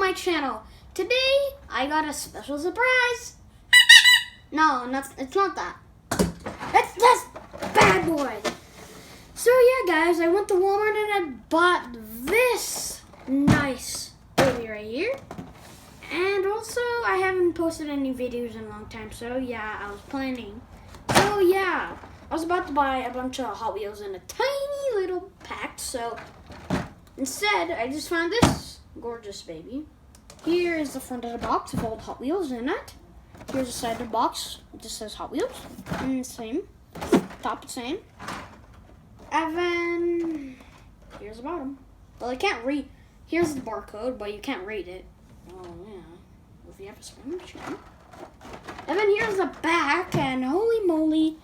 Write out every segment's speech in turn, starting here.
my channel. Today, I got a special surprise. No, it's not that. It's this bad boy. So yeah, guys, I went to Walmart and I bought this nice baby right here. And also, I haven't posted any videos in a long time, so yeah, I was planning. So yeah, I was about to buy a bunch of Hot Wheels in a tiny little pack, so instead, I just found this gorgeous baby. Here is the front of the box with all the Hot Wheels in it. Here's the side of the box. It just says Hot Wheels. And the same. Top the same. And then here's the bottom. Well, I can't read. Here's the barcode, but you can't read it. Oh, yeah. If you have a spring machine. And then here's the back, and holy moly.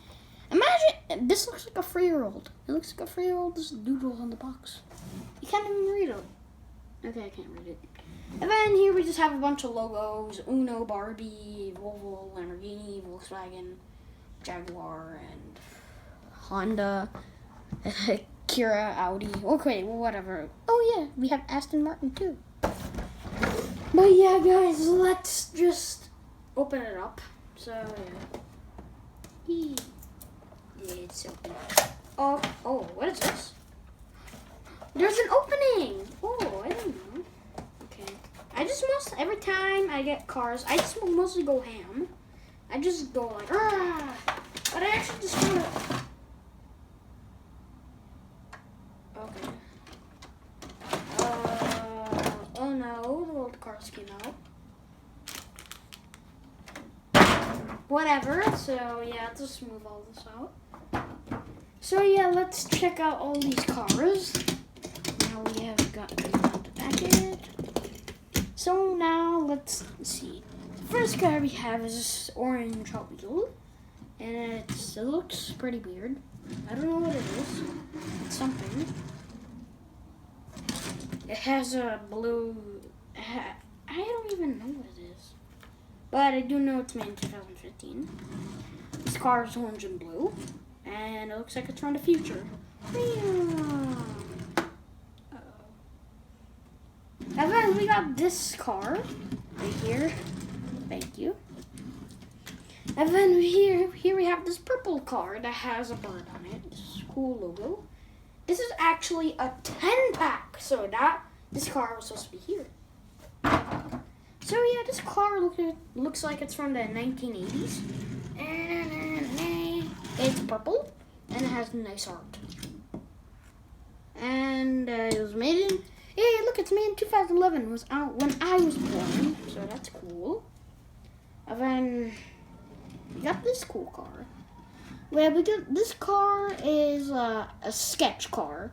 Imagine, this looks like a 3-year-old. It looks like a 3-year-old just doodle on the box. You can't even read it. Okay, I can't read it. And then here we just have a bunch of logos. Uno, Barbie, Volvo, Lamborghini, Volkswagen, Jaguar, and Honda, Kira, Audi. Okay, well, whatever. Oh yeah, we have Aston Martin too. But yeah, guys, let's just open it up. So yeah. It's open. Oh, what is this? There's an opening. Oh, I don't know. Okay. Every time I get cars, I just mostly go ham. I just go like, ah. But I actually just found it. Okay. Oh no, the old cars came out. Whatever, so yeah, just move all this out. So yeah, let's check out all these cars. Now we have got the package. So now let's see. The first car we have is this orange Hot Wheel, and it looks pretty weird. I don't know what it is. It's something. It has a blue. I don't even know what it is, but I do know it's made in 2015. This car is orange and blue, and it looks like it's from the future. And then we got this car right here. Thank you. And then here we have this purple car that has a bird on it. This is a cool logo. This is actually a 10-pack, so this car was supposed to be here. So yeah, this car looks like it's from the 1980s. And it's purple and it has nice art. And it was made in. Hey, look, it's made in 2011. It was out when I was born, so that's cool. And then we got this cool car. Well, this car is a sketch car.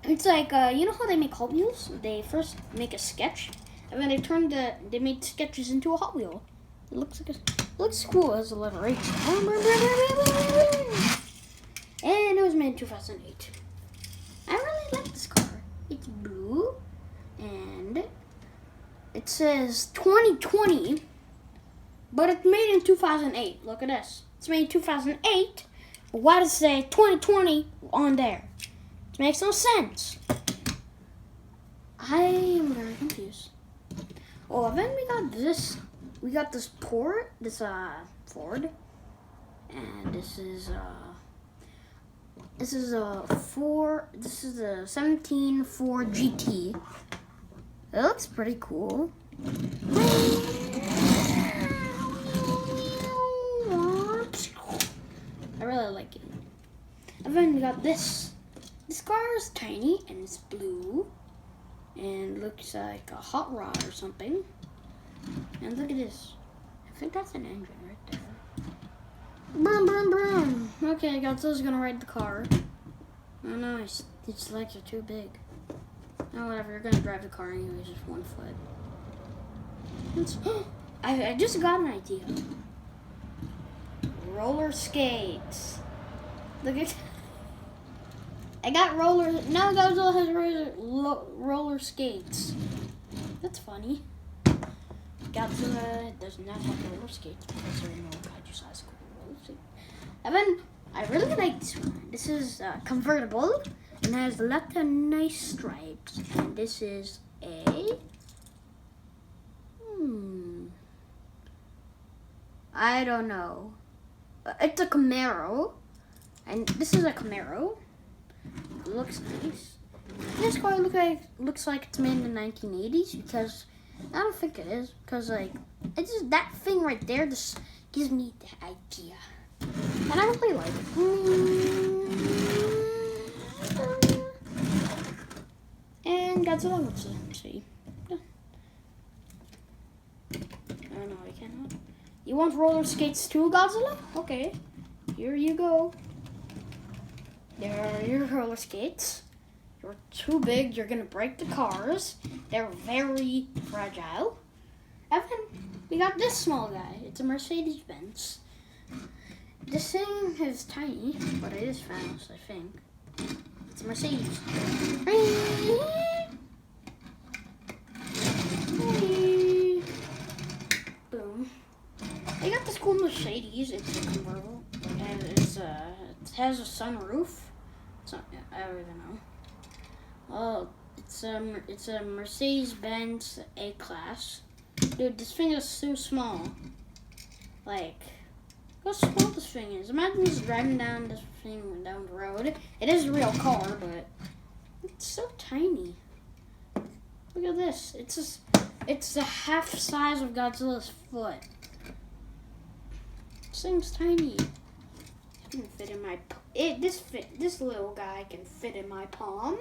It's like you know how they make Hot Wheels? They first make a sketch, and then they made sketches into a Hot Wheel. It looks cool as a letter H. And it was made in 2008. I really like this car. It's blue, and it says 2020, but it's made in 2008. Look at this. It's made in 2008, but why does it say 2020 on there? It makes no sense. I am very confused. Oh, and then we got this Ford, and this is a 17 Ford GT. It looks pretty cool. I really like it. And then we got this. This car is tiny and it's blue and looks like a hot rod or something. And look at this. I think that's an engine right there. Brum, brum, brum. Okay, Godzilla's gonna ride the car. Oh no, his legs are too big. Oh, whatever, you're gonna drive the car anyways, just one foot. I just got an idea. Roller skates. Look at. I got now Godzilla has roller skates. That's funny. Godzilla does not have roller skates because there are no kaiju-sized roller skates. And then I really like this one. This is convertible and has lots of nice stripes. And this is I don't know. It's a Camaro. And this is a Camaro. It looks nice. This car looks like it's made in the 1980s because I don't think it is. Because like it's just that thing right there just gives me the idea. And I really like it. And Godzilla, let's see. Oh no, I cannot. You want roller skates too, Godzilla? Okay. Here you go. There are your roller skates. You're too big, you're gonna break the cars. They're very fragile. And then we got this small guy. It's a Mercedes-Benz. This thing is tiny, but it is fast, I think. It's a Mercedes. Boom. They got this cool Mercedes. It's a convertible. And it has a sunroof. So, I don't even know. Oh, it's a Mercedes-Benz A-Class. Dude, this thing is so small. Like, how small this thing is. Imagine just driving down this thing down the road. It is a real car, but it's so tiny. Look at this. It's the half size of Godzilla's foot. This thing's tiny. It can fit in my this little guy can fit in my palm.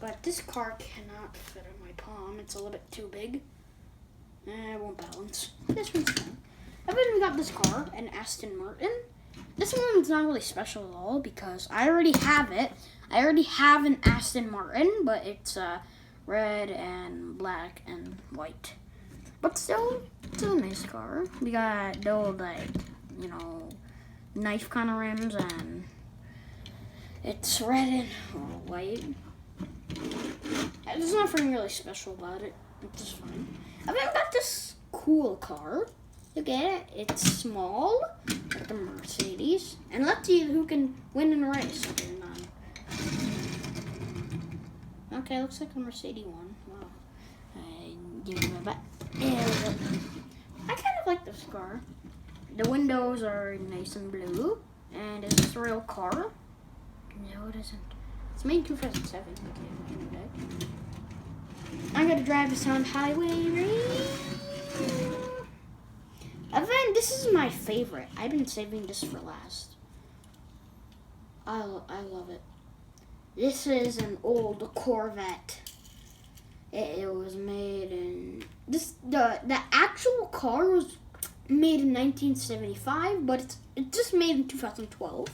But this car cannot fit in my palm. It's a little bit too big. It won't balance. This one's fine. And then we got this car, an Aston Martin. This one's not really special at all because I already have it. I already have an Aston Martin, but it's red and black and white. But still, it's a nice car. We got the old, like, you know, knife kind of rims, and it's red and white. There's nothing really special about it. It's just fine. I've even got this cool car. Look at it. It's small, like a Mercedes. And let's see who can win in a race. Okay, looks like a Mercedes one. Wow. Give me my back. I kind of like this car. The windows are nice and blue. And it's a real car. No, it isn't. It's made in 2007. Okay, I'm gonna drive this on highway. And then this is my favorite. I've been saving this for last. I love it. This is an old Corvette. It was made in the actual car was made in 1975, but it's just made in 2012.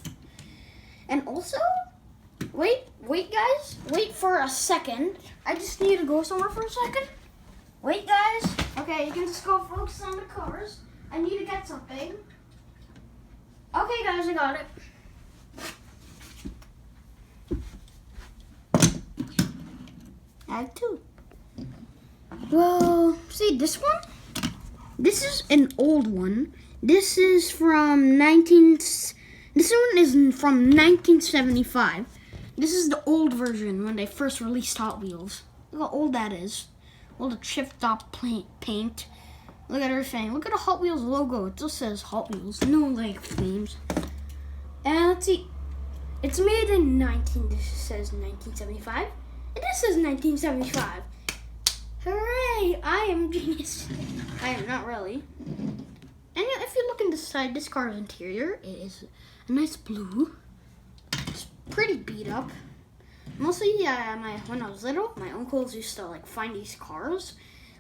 And also, wait guys, wait for a second. I just need to go somewhere for a second. Wait guys. Okay, you can just go focus on the cars. I need to get something. Okay guys, I got it. Add two. Well, see this one? This is an old one. This is from This one is from 1975. This is the old version when they first released Hot Wheels. Look how old that is. All the chipped off paint. Look at everything. Look at the Hot Wheels logo. It just says Hot Wheels. No like flames. And let's see. It's made in this says 1975. And this says 1975. Hooray! I am genius. I am not really. And if you look inside this car's interior, it is a nice blue. It's pretty beat up. Mostly, when I was little, my uncles used to like find these cars.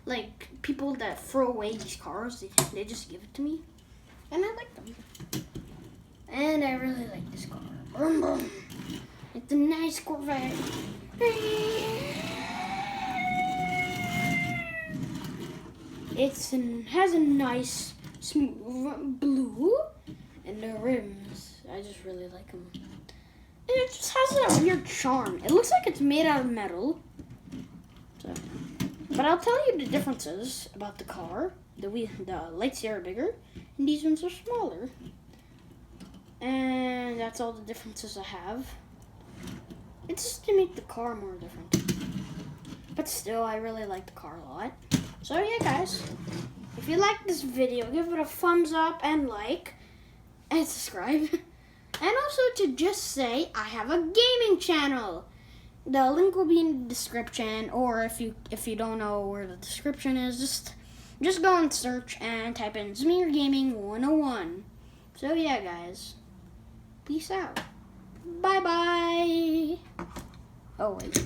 Like people that throw away these cars, they just give it to me. And I like them. And I really like this car. Vroom, vroom. It's a nice Corvette. It has a nice smooth blue, and the rims, I just really like them. And it just has a weird charm. It looks like it's made out of metal. So, but I'll tell you the differences about the car. The lights here are bigger, and these ones are smaller. And that's all the differences I have. It's just to make the car more different. But still, I really like the car a lot. So yeah, guys, if you like this video, give it a thumbs up and like and subscribe. And also to just say, I have a gaming channel. The link will be in the description, or if you don't know where the description is, just go and search and type in Zamir Gaming 101. So yeah, guys, peace out. Bye bye. Oh wait.